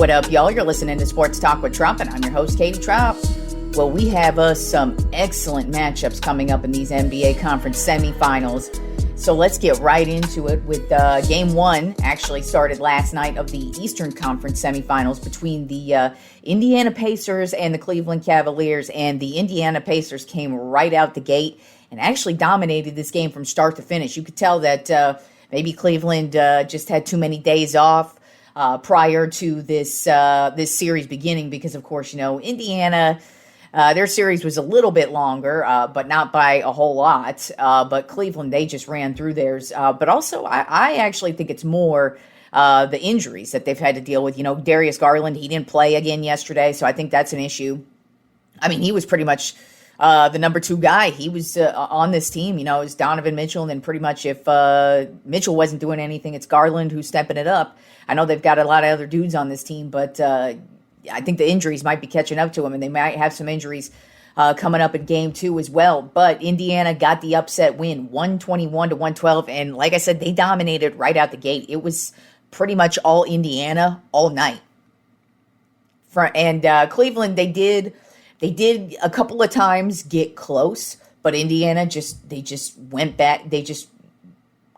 What up, y'all? You're listening to Sports Talk with Tropp, and I'm your host, Katie Tropp. Well, we have some excellent matchups coming up in these NBA Conference semifinals. So let's get right into it with Game 1 actually started last night of the Eastern Conference semifinals between the Indiana Pacers and the Cleveland Cavaliers. And the Indiana Pacers came right out the gate and actually dominated this game from start to finish. You could tell that maybe Cleveland just had too many days off prior to this series beginning because, of course, you know, Indiana, their series was a little bit longer, but not by a whole lot. But Cleveland, they just ran through theirs. But also, I actually think it's more the injuries that they've had to deal with. You know, Darius Garland, he didn't play again yesterday, so I think that's an issue. I mean, he was pretty much the number 2 guy. He was on this team. You know, it was Donovan Mitchell, and then pretty much if Mitchell wasn't doing anything, it's Garland who's stepping it up. I know they've got a lot of other dudes on this team, but I think the injuries might be catching up to them, and they might have some injuries coming up in Game 2 as well. But Indiana got the upset win, 121-112, and like I said, they dominated right out the gate. It was pretty much all Indiana all night. And Cleveland, they did a couple of times get close, but Indiana just went back. They just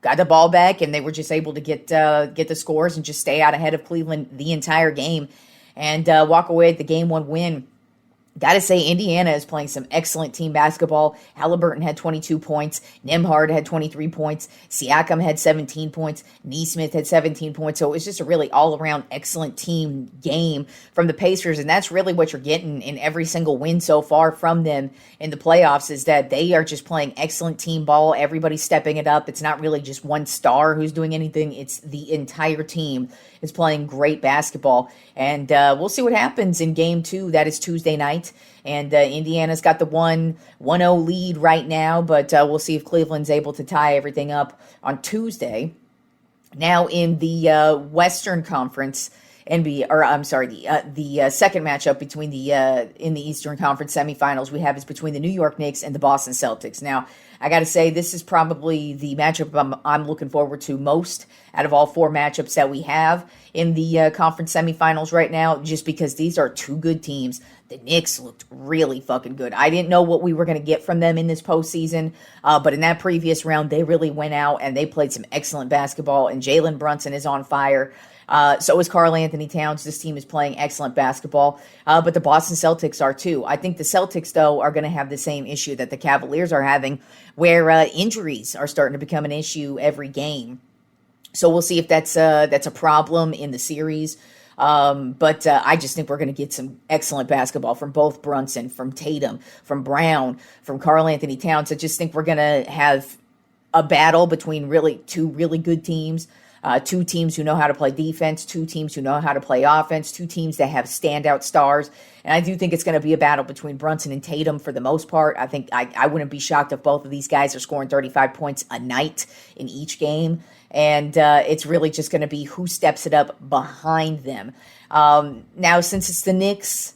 got the ball back, and they were just able to get the scores and just stay out ahead of Cleveland the entire game and walk away with the Game 1 win. Got to say, Indiana is playing some excellent team basketball. Halliburton had 22 points. Nembhard had 23 points. Siakam had 17 points. Nesmith had 17 points. So it was just a really all-around excellent team game from the Pacers, and that's really what you're getting in every single win so far from them in the playoffs is that they are just playing excellent team ball. Everybody's stepping it up. It's not really just one star who's doing anything. It's the entire team is playing great basketball. And we'll see what happens in Game 2. That is Tuesday night. And Indiana's got the 1-0 lead right now, but we'll see if Cleveland's able to tie everything up on Tuesday. Now in the Western Conference NBA, or I'm sorry, the second matchup between in the Eastern Conference semifinals we have is between the New York Knicks and the Boston Celtics. Now, I got to say, this is probably the matchup I'm looking forward to most out of all 4 matchups that we have in the conference semifinals right now, just because these are 2 good teams. The Knicks looked really fucking good. I didn't know what we were going to get from them in this postseason, but in that previous round, they really went out and they played some excellent basketball, and Jalen Brunson is on fire. So is Karl Anthony Towns. This team is playing excellent basketball, but the Boston Celtics are too. I think the Celtics, though, are going to have the same issue that the Cavaliers are having, where injuries are starting to become an issue every game. So we'll see if that's a problem in the series. But I just think we're going to get some excellent basketball from both Brunson, from Tatum, from Brown, from Karl Anthony Towns. I just think we're going to have a battle between 2 really good teams. 2 teams who know how to play defense, 2 teams who know how to play offense, 2 teams that have standout stars. And I do think it's going to be a battle between Brunson and Tatum for the most part. I think I wouldn't be shocked if both of these guys are scoring 35 points a night in each game. And it's really just going to be who steps it up behind them. Now, since it's the Knicks,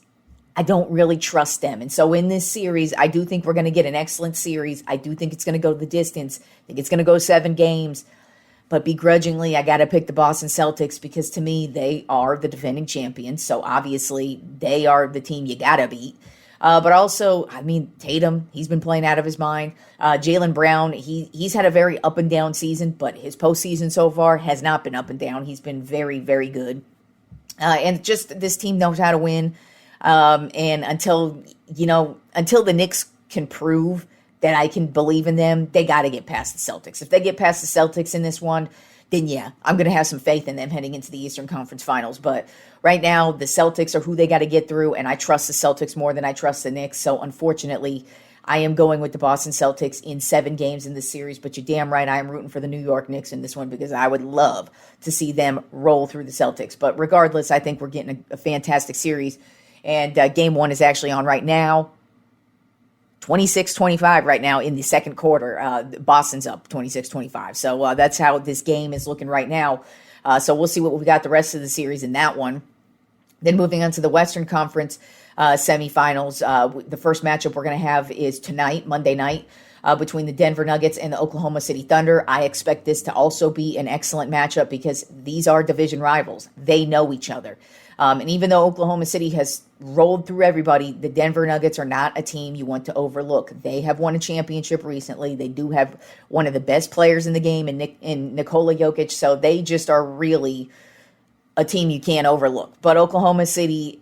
I don't really trust them. And so in this series, I do think we're going to get an excellent series. I do think it's going to go the distance. I think it's going to go 7 games. But begrudgingly, I got to pick the Boston Celtics because, to me, they are the defending champions. So, obviously, they are the team you got to beat. But also, I mean, Tatum, he's been playing out of his mind. Jaylen Brown, he's had a very up and down season, but his postseason so far has not been up and down. He's been very, very good. And just this team knows how to win. And until the Knicks can prove that I can believe in them, they got to get past the Celtics. If they get past the Celtics in this one, then yeah, I'm going to have some faith in them heading into the Eastern Conference Finals. But right now, the Celtics are who they got to get through, and I trust the Celtics more than I trust the Knicks. So unfortunately, I am going with the Boston Celtics in 7 games in this series. But you're damn right, I am rooting for the New York Knicks in this one because I would love to see them roll through the Celtics. But regardless, I think we're getting a fantastic series. And Game 1 is actually on right now. 26-25 right now in the second quarter. Boston's up 26-25. So that's how this game is looking right now. So we'll see what we got the rest of the series in that one. Then moving on to the Western Conference semifinals. The first matchup we're going to have is tonight, Monday night. between the Denver Nuggets and the Oklahoma City Thunder. I expect this to also be an excellent matchup because these are division rivals. They know each other. And even though Oklahoma City has rolled through everybody, the Denver Nuggets are not a team you want to overlook. They have won a championship recently. They do have one of the best players in the game in Nikola Jokic, so they just are really a team you can't overlook. But Oklahoma City,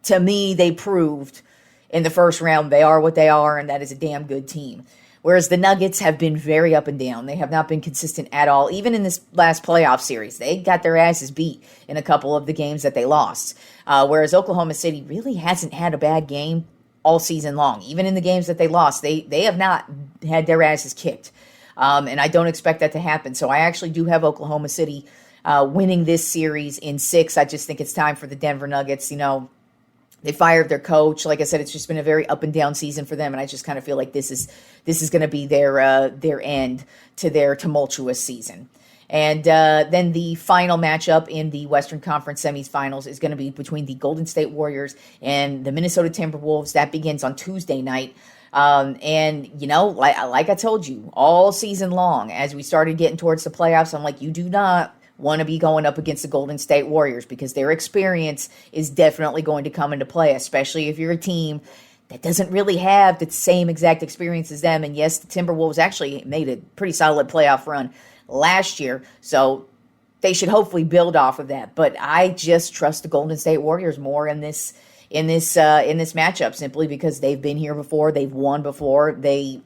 to me, they proved in the first round they are what they are, and that is a damn good team. Whereas the Nuggets have been very up and down. They have not been consistent at all. Even in this last playoff series, they got their asses beat in a couple of the games that they lost. Whereas Oklahoma City really hasn't had a bad game all season long. Even in the games that they lost, they have not had their asses kicked. And I don't expect that to happen. So I actually do have Oklahoma City winning this series in 6. I just think it's time for the Denver Nuggets. They fired their coach. Like I said, it's just been a very up and down season for them, and I just kind of feel like this is going to be their end to their tumultuous season. And then the final matchup in the Western Conference semifinals is going to be between the Golden State Warriors and the Minnesota Timberwolves. That begins on Tuesday night. And like I told you, all season long, as we started getting towards the playoffs, I'm like, you do not want to be going up against the Golden State Warriors because their experience is definitely going to come into play, especially if you're a team that doesn't really have the same exact experience as them. And yes, the Timberwolves actually made a pretty solid playoff run last year, so they should hopefully build off of that. But I just trust the Golden State Warriors more in this matchup, simply because they've been here before, they've won before, they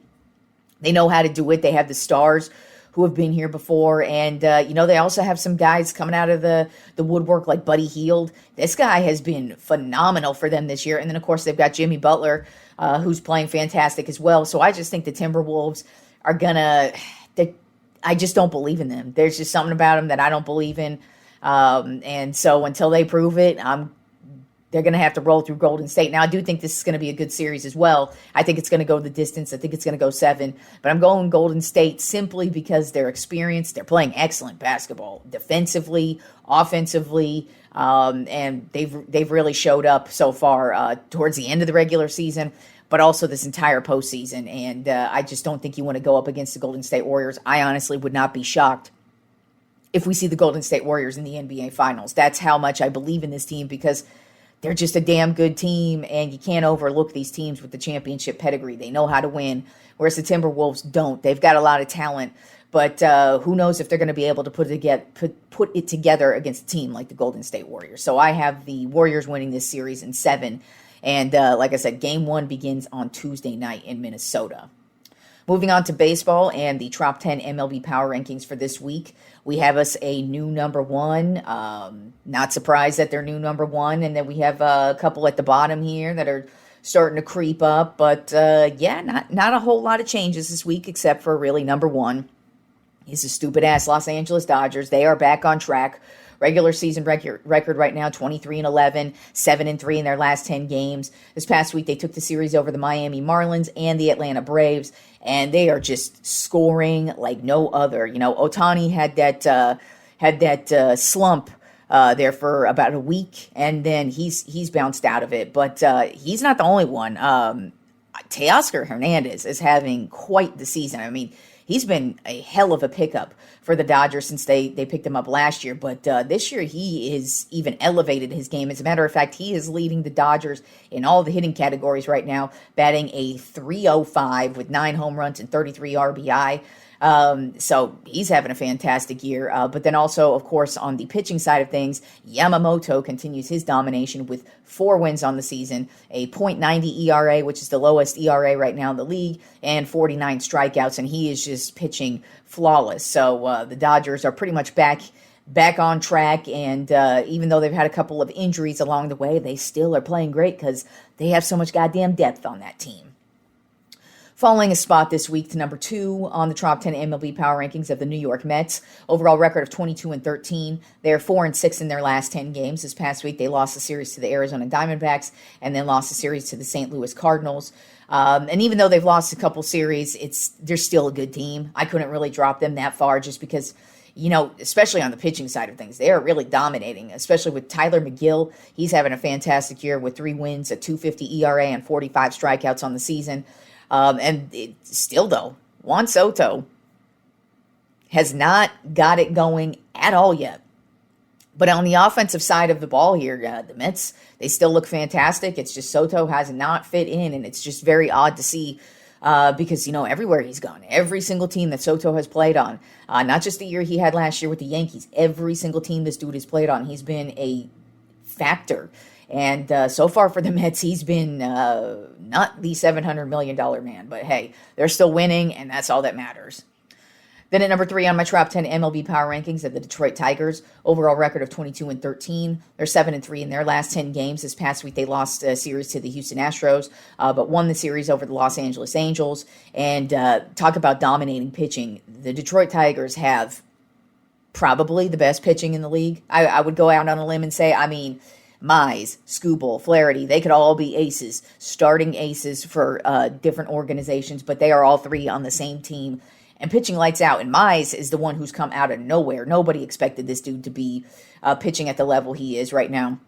know how to do it. They have the stars who have been here before. And, they also have some guys coming out of the woodwork like Buddy Hield. This guy has been phenomenal for them this year. And then, of course, they've got Jimmy Butler, who's playing fantastic as well. So I just think the Timberwolves are going to – I just don't believe in them. There's just something about them that I don't believe in. And so until they prove it, they're going to have to roll through Golden State. Now, I do think this is going to be a good series as well. I think it's going to go the distance. I think it's going to go 7. But I'm going Golden State simply because they're experienced. They're playing excellent basketball defensively, offensively, and they've really showed up so far towards the end of the regular season, but also this entire postseason. And I just don't think you want to go up against the Golden State Warriors. I honestly would not be shocked if we see the Golden State Warriors in the NBA Finals. That's how much I believe in this team, because they're just a damn good team, and you can't overlook these teams with the championship pedigree. They know how to win, whereas the Timberwolves don't. They've got a lot of talent, but who knows if they're going to be able to put it together against a team like the Golden State Warriors. So I have the Warriors winning this series in 7, and like I said, Game 1 begins on Tuesday night in Minnesota. Moving on to baseball and the Tropp 10 MLB Power Rankings for this week. We have us a new number 1. Not surprised that they're new number 1. And then we have a couple at the bottom here that are starting to creep up. But not a whole lot of changes this week, except for really number 1 is the stupid-ass Los Angeles Dodgers. They are back on track. Regular season record right now, 23-11, 7-3 in their last 10 games. This past week, they took the series over the Miami Marlins and the Atlanta Braves, and they are just scoring like no other. Ohtani had that slump there for about a week, and then he's bounced out of it. But he's not the only one. Teoscar Hernandez is having quite the season. I mean, he's been a hell of a pickup for the Dodgers since they picked him up last year. But this year, he is even elevated his game. As a matter of fact, he is leading the Dodgers in all the hitting categories right now, batting a .305 with 9 home runs and 33 RBI. So he's having a fantastic year. But then also, of course, on the pitching side of things, Yamamoto continues his domination with 4 wins on the season, a .90 ERA, which is the lowest ERA right now in the league, and 49 strikeouts, and he is just pitching flawless. So the Dodgers are pretty much back on track, and even though they've had a couple of injuries along the way, they still are playing great because they have so much goddamn depth on that team. Falling a spot this week to number 2 on the Tropp 10 MLB Power Rankings of the New York Mets. Overall record of 22-13. They're 4-6 in their last 10 games. This past week, they lost the series to the Arizona Diamondbacks and then lost the series to the St. Louis Cardinals. And even though they've lost a couple series, they're still a good team. I couldn't really drop them that far just because, especially on the pitching side of things, they are really dominating, especially with Tyler McGill. He's having a fantastic year with 3 wins, a .250 ERA, and 45 strikeouts on the season. Still, though, Juan Soto has not got it going at all yet. But on the offensive side of the ball here, the Mets, they still look fantastic. It's just Soto has not fit in, and it's just very odd to see because, everywhere he's gone, every single team that Soto has played on, not just the year he had last year with the Yankees, every single team this dude has played on, he's been a factor. And so far for the Mets, he's been not the $700 million man, but hey, they're still winning, and that's all that matters. Then at number 3 on my top 10 MLB Power Rankings are the Detroit Tigers. Overall record of 22-13. They're 7-3 in their last 10 games. This past week they lost a series to the Houston Astros, but won the series over the Los Angeles Angels. And talk about dominating pitching. The Detroit Tigers have probably the best pitching in the league. I would go out on a limb and say, Mize, Skubal, Flaherty, they could all be aces, starting aces for different organizations, but they are all three on the same team. And pitching lights out. And Mize is the one who's come out of nowhere. Nobody expected this dude to be pitching at the level he is right now.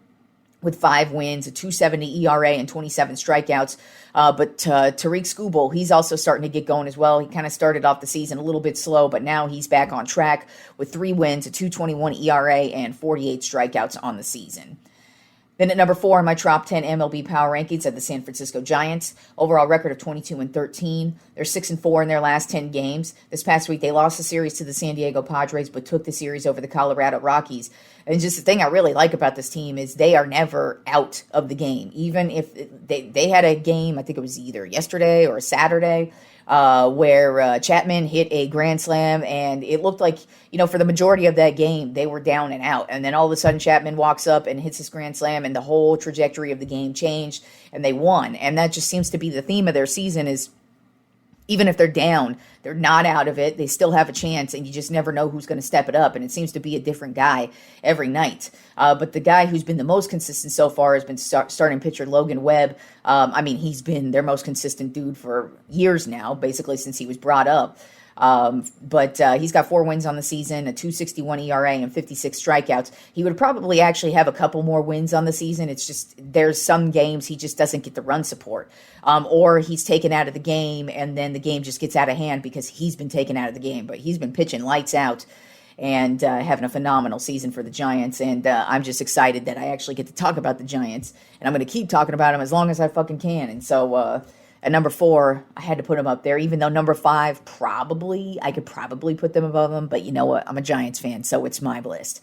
With 5 wins, a 2.70 ERA, and 27 strikeouts. But Tariq Skubal, he's also starting to get going as well. He kind of started off the season a little bit slow, but now he's back on track with 3 wins, a 2.21 ERA, and 48 strikeouts on the season. Then at number 4 on my top 10 MLB Power Rankings are the San Francisco Giants. Overall record of 22-13. They're 6-4 in their last 10 games. This past week they lost the series to the San Diego Padres, but took the series over the Colorado Rockies. And just the thing I really like about this team is they are never out of the game. Even if they had a game, I think it was either yesterday or Saturday, where Chapman hit a grand slam, and it looked like, for the majority of that game, they were down and out. And then all of a sudden, Chapman walks up and hits his grand slam, and the whole trajectory of the game changed, and they won. And that just seems to be the theme of their season is, even if they're down, they're not out of it. They still have a chance, and you just never know who's going to step it up. And it seems to be a different guy every night. But the guy who's been the most consistent so far has been starting pitcher Logan Webb. He's been their most consistent dude for years now, basically since he was brought up. But he's got 4 wins on the season, a 2.61 ERA, and 56 strikeouts. He would probably actually have a couple more wins on the season. It's just there's some games he just doesn't get the run support. Or he's taken out of the game, and then the game just gets out of hand because he's been taken out of the game. But he's been pitching lights out and having a phenomenal season for the Giants. And I'm just excited that I actually get to talk about the Giants. And I'm going to keep talking about them as long as I fucking can. And so at number 4, I had to put them up there, even though number 5, I could probably put them above them. But you know what? I'm a Giants fan, so it's my list.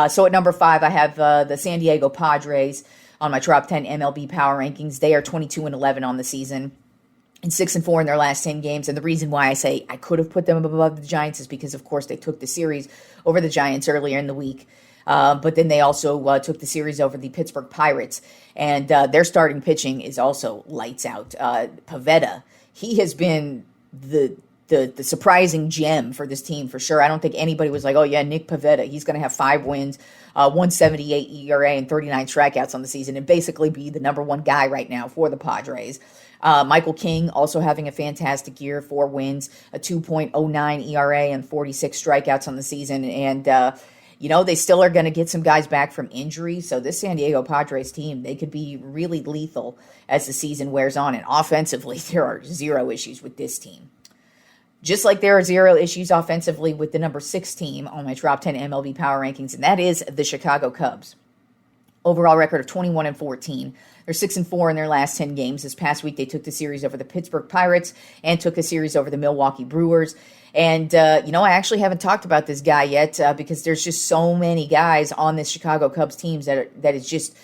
So at number 5, I have the San Diego Padres on my top 10 MLB Power Rankings. They are 22-11 on the season and 6-4 in their last 10 games. And the reason why I say I could have put them above the Giants is because, of course, they took the series over the Giants earlier in the week. But then they also took the series over the Pittsburgh Pirates. And their starting pitching is also lights out. Pivetta, he has been the surprising gem for this team for sure. I don't think anybody was like, oh yeah, Nick Pivetta, he's going to have 5 wins, 1.78 ERA, and 39 strikeouts on the season, and basically be the number 1 guy right now for the Padres. Michael King also having a fantastic year, 4 wins, a 2.09 ERA, and 46 strikeouts on the season. And they still are going to get some guys back from injury. So this San Diego Padres team, they could be really lethal as the season wears on. And offensively, there are 0 issues with this team. Just like there are 0 issues offensively with the number 6 team on my top 10 MLB Power Rankings, and that is the Chicago Cubs. Overall record of 21-14. They're 6-4 in their last 10 games. This past week, they took the series over the Pittsburgh Pirates and took the series over the Milwaukee Brewers. And, I actually haven't talked about this guy yet because there's just so many guys on this Chicago Cubs teams that is just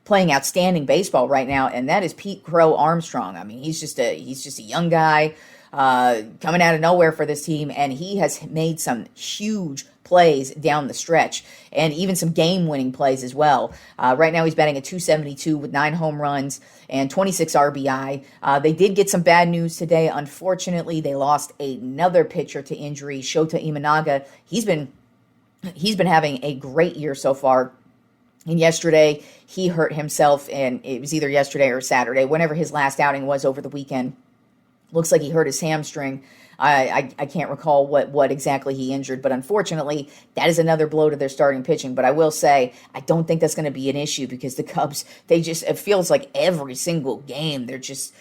playing outstanding baseball right now, and that is Pete Crow Armstrong. I mean, he's just a young guy coming out of nowhere for this team, and he has made some huge plays down the stretch, and even some game-winning plays as well. Right now he's batting at .272 with 9 home runs and 26 RBI. They did get some bad news today. Unfortunately, they lost another pitcher to injury, Shota Imanaga. He's been having a great year so far. And yesterday, he hurt himself, and it was either yesterday or Saturday, whenever his last outing was over the weekend. Looks like he hurt his hamstring. I can't recall what exactly he injured, but unfortunately, that is another blow to their starting pitching. But I will say, I don't think that's going to be an issue because the Cubs, it feels like every single game, they're just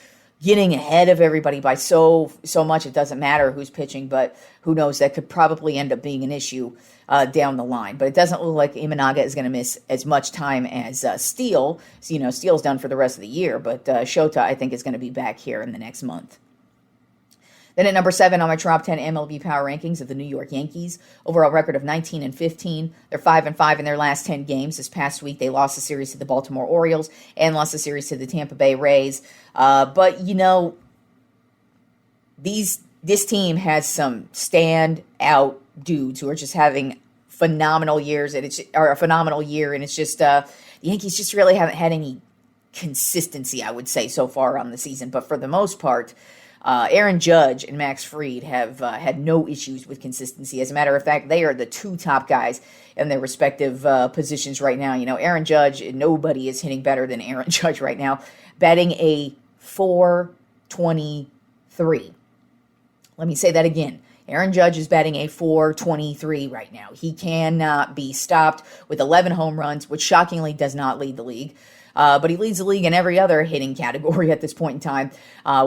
getting ahead of everybody by so much it doesn't matter who's pitching, but who knows, that could probably end up being an issue down the line. But it doesn't look like Imanaga is going to miss as much time as Steele. So, Steele's done for the rest of the year, but Shota, I think, is going to be back here in the next month. Then at number 7 on my Tropp 10 MLB Power Rankings of the New York Yankees, overall record of 19-15. They're 5-5 in their last 10 games. This past week, they lost a series to the Baltimore Orioles and lost a series to the Tampa Bay Rays. But this team has some stand-out dudes who are just having phenomenal years, and a phenomenal year, and it's just the Yankees just really haven't had any consistency, I would say, so far on the season. But for the most part, Aaron Judge and Max Fried have had no issues with consistency. As a matter of fact, they are the 2 top guys in their respective positions right now. Aaron Judge, nobody is hitting better than Aaron Judge right now, batting a .423. Let me say that again. Aaron Judge is batting a .423 right now. He cannot be stopped with 11 home runs, which shockingly does not lead the league. But he leads the league in every other hitting category at this point in time,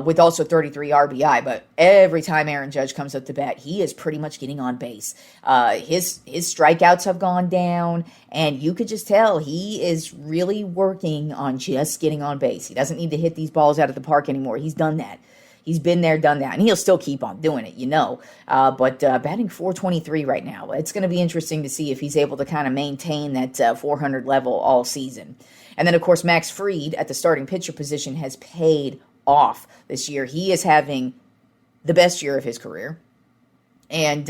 with also 33 RBI. But every time Aaron Judge comes up to bat, he is pretty much getting on base. His strikeouts have gone down, and you could just tell he is really working on just getting on base. He doesn't need to hit these balls out of the park anymore. He's done that. He's been there, done that, and he'll still keep on doing it, But batting .423 right now, it's going to be interesting to see if he's able to kind of maintain that 400 level all season. And then, of course, Max Fried at the starting pitcher position has paid off this year. He is having the best year of his career and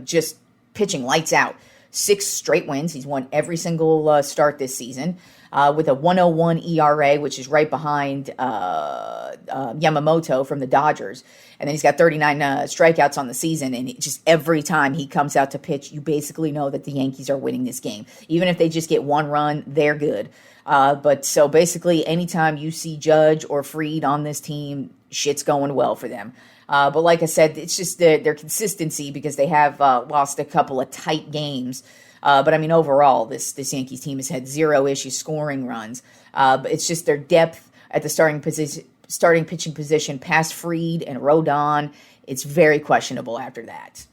just pitching lights out. 6 straight wins. He's won every single start this season with a 1.01 ERA, which is right behind Yamamoto from the Dodgers. And then he's got 39 strikeouts on the season, and just every time he comes out to pitch, you basically know that the Yankees are winning this game. Even if they just get 1 run, they're good. But so basically, anytime you see Judge or Fried on this team, shit's going well for them. But like I said, it's just their consistency, because they have lost a couple of tight games. But I mean, overall, this Yankees team has had 0 issues scoring runs. But it's just their depth at the starting pitching position past Fried and Rodon. It's very questionable after that.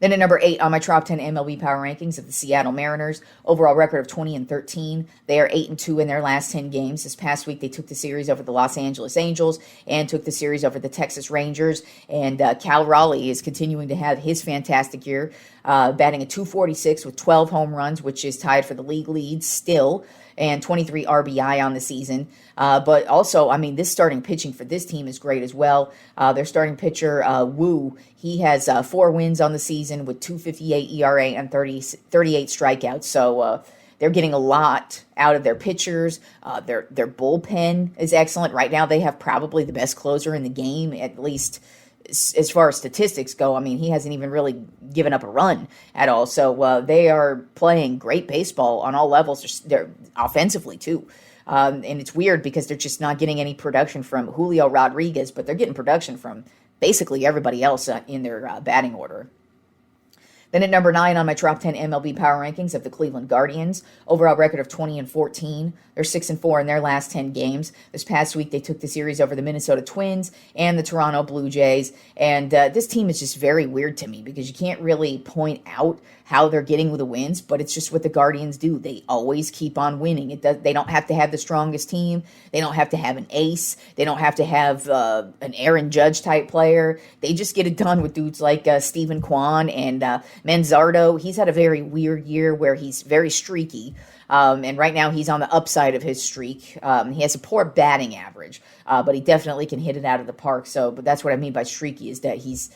Then at number 8 on my Tropp 10 MLB Power Rankings of the Seattle Mariners, overall record of 20-13. They are 8-2 in their last 10 games. This past week, they took the series over the Los Angeles Angels and took the series over the Texas Rangers. And Cal Raleigh is continuing to have his fantastic year, batting a .246 with 12 home runs, which is tied for the league lead still, and 23 RBI on the season. But also, I mean, this starting pitching for this team is great as well. Their starting pitcher, Wu, he has 4 wins on the season with .258 ERA and 38 strikeouts. So they're getting a lot out of their pitchers. Their bullpen is excellent. Right now, they have probably the best closer in the game, at least as far as statistics go. I mean, he hasn't even really given up a run at all. So they are playing great baseball on all levels. They're offensively, too. And it's weird because they're just not getting any production from Julio Rodriguez, but they're getting production from basically everybody else in their batting order. Then at number 9 on my Tropp 10 MLB Power Rankings of the Cleveland Guardians, overall record of 20-14. They're 6-4 in their last 10 games. This past week, they took the series over the Minnesota Twins and the Toronto Blue Jays. And this team is just very weird to me because you can't really point out how they're getting the wins, but it's just what the Guardians do. They always keep on winning. They don't have to have the strongest team. They don't have to have an ace. They don't have to have an Aaron Judge type player. They just get it done with dudes like Stephen Kwan and Manzardo. He's had a very weird year where he's very streaky. And right now he's on the upside of his streak. He has a poor batting average, but he definitely can hit it out of the park. But that's what I mean by streaky, is that he's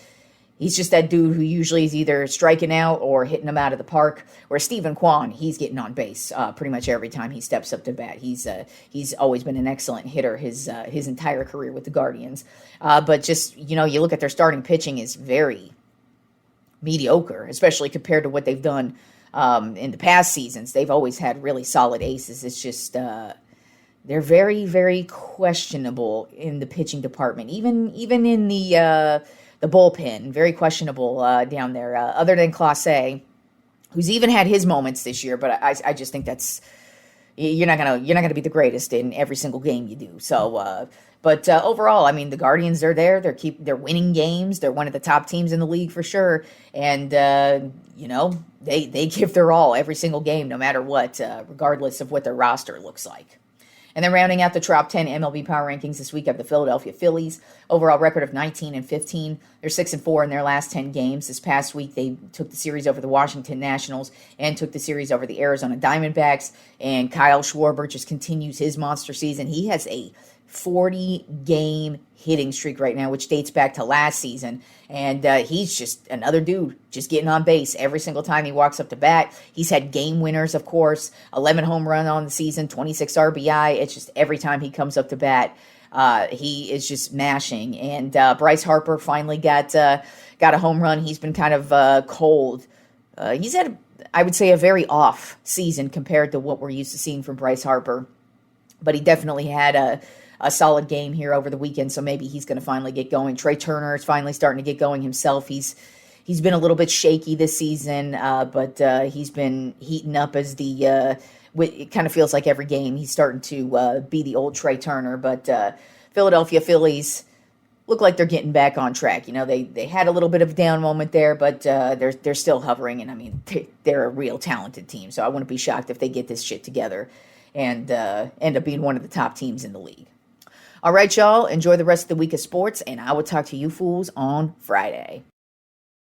just that dude who usually is either striking out or hitting them out of the park. Where Stephen Kwan, he's getting on base pretty much every time he steps up to bat. He's always been an excellent hitter his entire career with the Guardians. But just, you look at their starting pitching is very mediocre, especially compared to what they've done in the past seasons. They've always had really solid aces. It's just they're very, very questionable in the pitching department. Even in the bullpen, very questionable down there. Other than Clase, who's even had his moments this year, but I just think that's You're not gonna be the greatest in every single game you do. So, but overall, I mean, the Guardians are there. They're winning games. They're one of the top teams in the league for sure. And they give their all every single game, no matter what, regardless of what their roster looks like. And then rounding out the top 10 MLB Power Rankings this week have the Philadelphia Phillies. Overall record of 19-15. They're 6-4 in their last 10 games. This past week, they took the series over the Washington Nationals and took the series over the Arizona Diamondbacks. And Kyle Schwarber just continues his monster season. He has a 40-game hitting streak right now, which dates back to last season. And he's just another dude just getting on base every single time he walks up to bat. He's had game winners, of course, 11 home run on the season, 26 RBI. It's just every time he comes up to bat, he is just mashing. And Bryce Harper finally got a home run. He's been kind of cold. He's had, I would say, a very off season compared to what we're used to seeing from Bryce Harper. But he definitely had a solid game here over the weekend, so maybe he's going to finally get going. Trey Turner is finally starting to get going himself. He's been a little bit shaky this season, but he's been heating up as it kind of feels like every game he's starting to be the old Trey Turner. But Philadelphia Phillies look like they're getting back on track. They had a little bit of a down moment there, but they're still hovering, and I mean they're a real talented team. So I wouldn't be shocked if they get this shit together and end up being one of the top teams in the league. All right, y'all. Enjoy the rest of the week of sports, and I will talk to you fools on Friday.